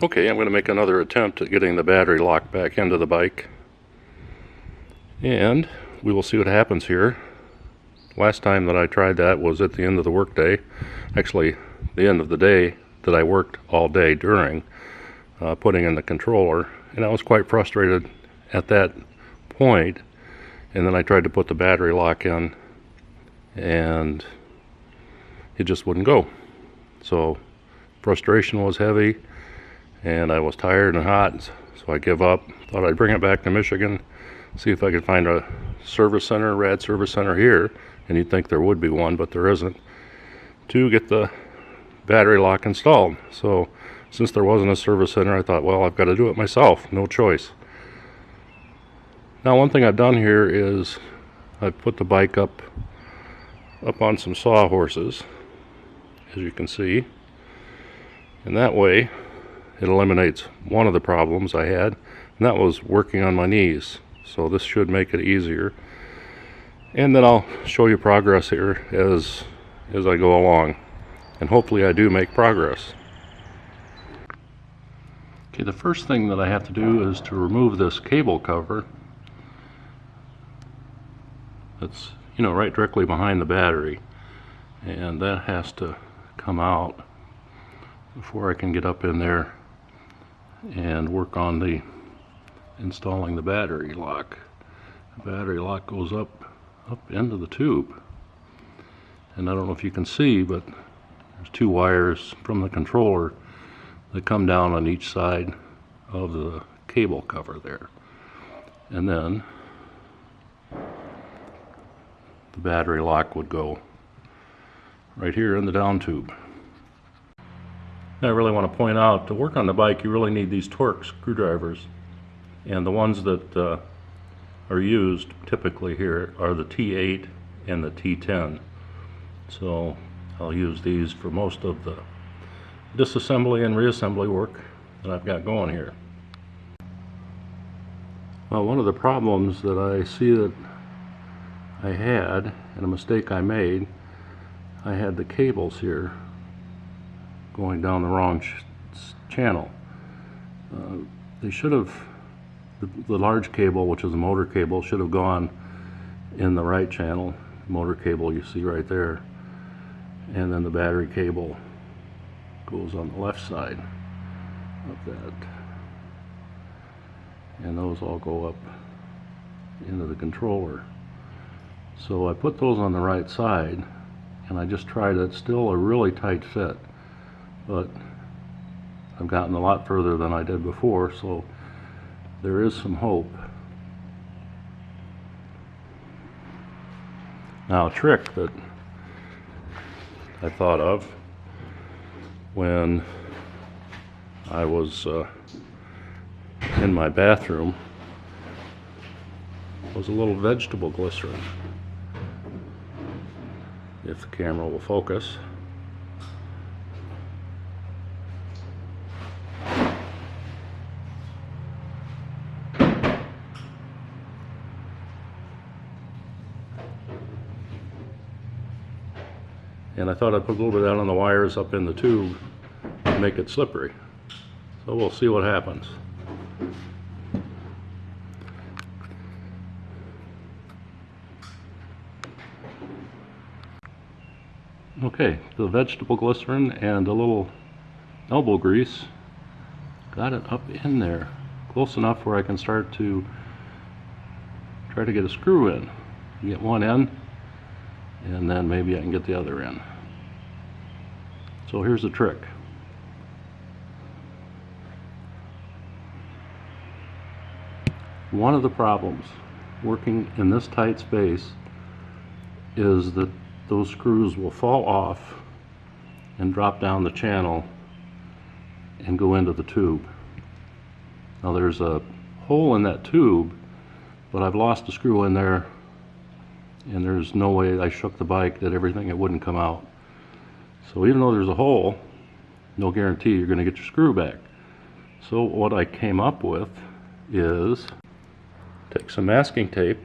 Okay, I'm going to make another attempt at getting the battery locked back into the bike, and we will see what happens here. Last time that I tried that was at the end of the workday, actually the end of the day that I worked all day during putting in the controller, and I was quite frustrated at that point. And then I tried to put the battery lock in and it just wouldn't go. So frustration was heavy and I was tired and hot, so I give up. Thought I'd bring it back to Michigan, see if I could find a service center, Rad service center here, and you'd think there would be one, but there isn't, to get the battery lock installed. So since there wasn't a service center, I thought, well, I've got to do it myself, no choice. Now, one thing I've done here is I've put the bike up on some sawhorses, as you can see, and that way it eliminates one of the problems I had, and that was working on my knees. So this should make it easier, and then I'll show you progress here as I go along, and hopefully I do make progress. Okay, the first thing that I have to do is to remove this cable cover that's, right directly behind the battery, and that has to come out before I can get up in there and work on the installing the battery lock. The battery lock goes up into the tube, and I don't know if you can see, but there's two wires from the controller that come down on each side of the cable cover there, and then the battery lock would go right here in the down tube. I really want to point out, to work on the bike you really need these Torx screwdrivers, and the ones that are used typically here are the T8 and the T10. So I'll use these for most of the disassembly and reassembly work that I've got going here. Well, one of the problems that I see that I had, and a mistake I made, I had the cables here going down the wrong channel. They should have, the large cable, which is a motor cable, should have gone in the right channel. Motor cable you see right there, and then the battery cable goes on the left side of that, and those all go up into the controller. So I put those on the right side, and I just tried it. Still a really tight fit, but I've gotten a lot further than I did before, so there is some hope. Now, a trick that I thought of when I was in my bathroom was a little vegetable glycerin. If the camera will focus. And I thought I'd put a little bit of that on the wires up in the tube to make it slippery. So we'll see what happens. Okay, the vegetable glycerin and a little elbow grease got it up in there close enough where I can start to try to get a screw in. Get one in, and then maybe I can get the other in. So here's the trick. One of the problems working in this tight space is that those screws will fall off and drop down the channel and go into the tube. Now there's a hole in that tube, but I've lost a screw in there, and there's no way I shook the bike that it wouldn't come out. So even though there's a hole, no guarantee you're going to get your screw back. So what I came up with is take some masking tape,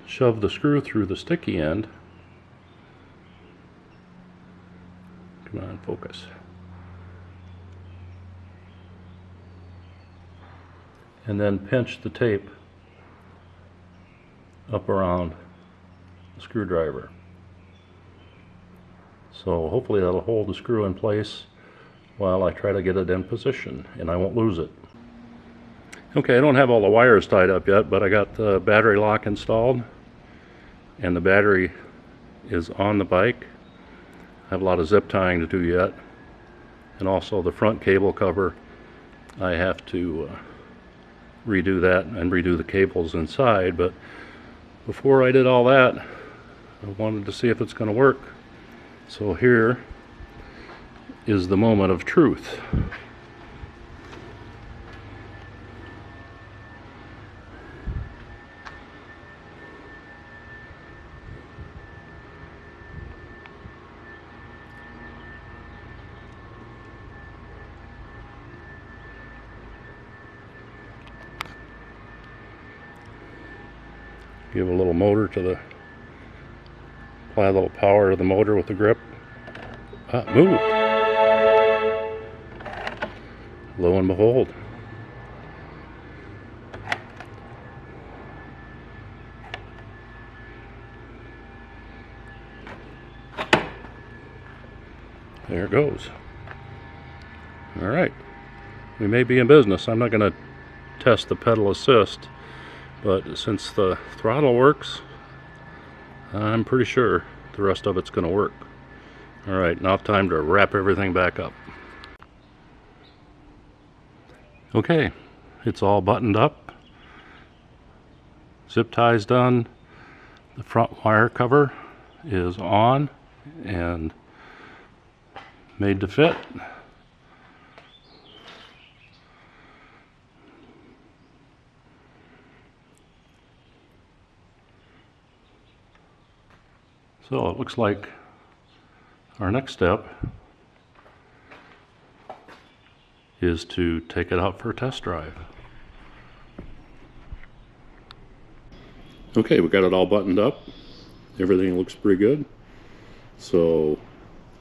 shove the screw through the sticky end. Come on, focus. and then pinch the tape up around the screwdriver. So hopefully that'll hold the screw in place while I try to get it in position, and I won't lose it. Okay, I don't have all the wires tied up yet, but I got the battery lock installed, and the battery is on the bike. I have a lot of zip tying to do yet, and also the front cable cover, I have to redo that and redo the cables inside. But before I did all that, I wanted to see if it's going to work. So here is the moment of truth. Give a little motor to the, apply a little power to the motor with the grip. Moved. Lo and behold. There it goes. All right. We may be in business. I'm not going to test the pedal assist, but since the throttle works, I'm pretty sure the rest of it's going to work. All right, now time to wrap everything back up. Okay, it's all buttoned up. Zip tie's done. The front wire cover is on and made to fit. So it looks like our next step is to take it out for a test drive. Okay, we got it all buttoned up. Everything looks pretty good. So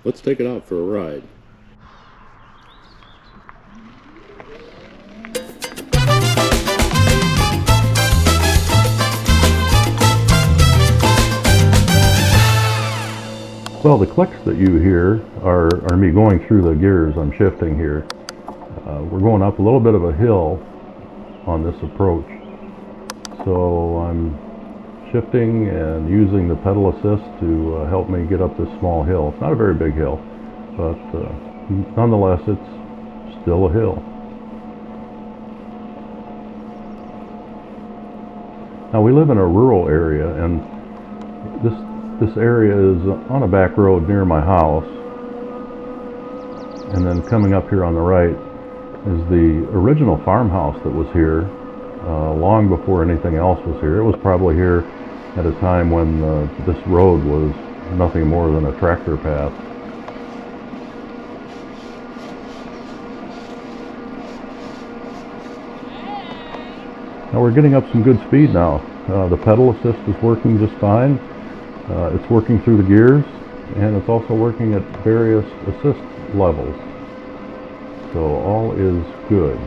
let's take it out for a ride. Well, the clicks that you hear are me going through the gears. I'm shifting here. We're going up a little bit of a hill on this approach. So I'm shifting and using the pedal assist to help me get up this small hill. It's not a very big hill, but nonetheless it's still a hill. Now we live in a rural area, and this area is on a back road near my house, and then coming up here on the right is the original farmhouse that was here long before anything else was here. It was probably here at a time when this road was nothing more than a tractor path. Now we're getting up some good speed now. The pedal assist is working just fine. It's working through the gears, and it's also working at various assist levels. So all is good.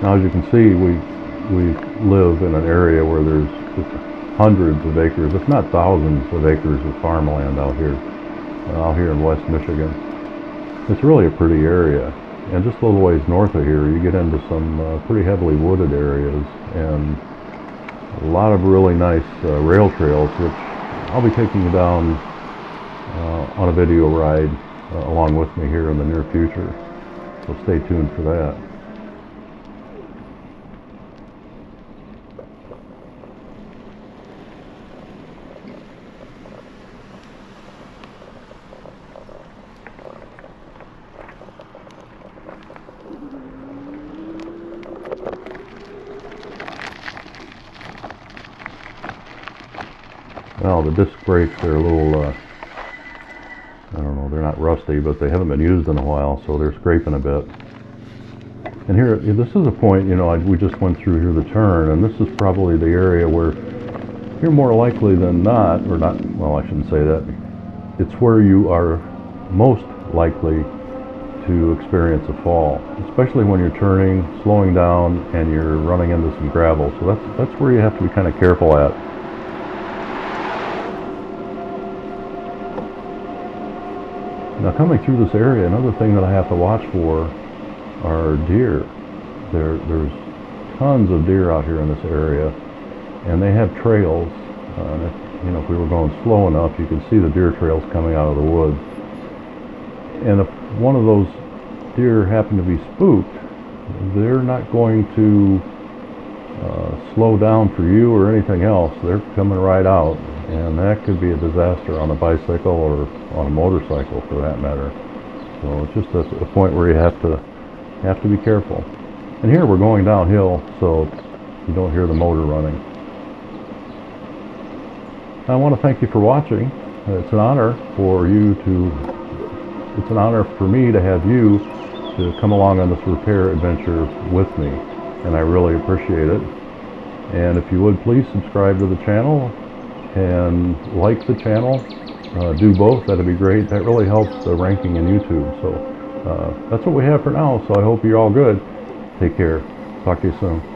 Now, as you can see, we live in an area where there's just hundreds of acres, if not thousands of acres of farmland out here in West Michigan. It's really a pretty area. And just a little ways north of here, you get into some pretty heavily wooded areas and a lot of really nice rail trails, which I'll be taking you down on a video ride along with me here in the near future. So stay tuned for that. Well, the disc brakes, they're a little, I don't know, they're not rusty, but they haven't been used in a while, so they're scraping a bit. And here, this is a point, we just went through here the turn, and this is probably the area where you're more likely than not, or not, well, I shouldn't say that. it's where you are most likely to experience a fall, especially when you're turning, slowing down, and you're running into some gravel. So that's where you have to be kind of careful at. Now, coming through this area, another thing that I have to watch for are deer. There's tons of deer out here in this area, and they have trails. If we were going slow enough, you could see the deer trails coming out of the woods. And if one of those deer happen to be spooked, they're not going to slow down for you or anything else. They're coming right out, and that could be a disaster on a bicycle or on a motorcycle for that matter. So it's just a point where you have to be careful. And here we're going downhill, so you don't hear the motor running. I want to thank you for watching. It's an honor for me to have you to come along on this repair adventure with me, and I really appreciate it. And if you would please subscribe to the channel and like the channel, do both, that'd be great. That really helps the ranking in YouTube. So that's what we have for now, so I hope you're all good. Take care. Talk to you soon.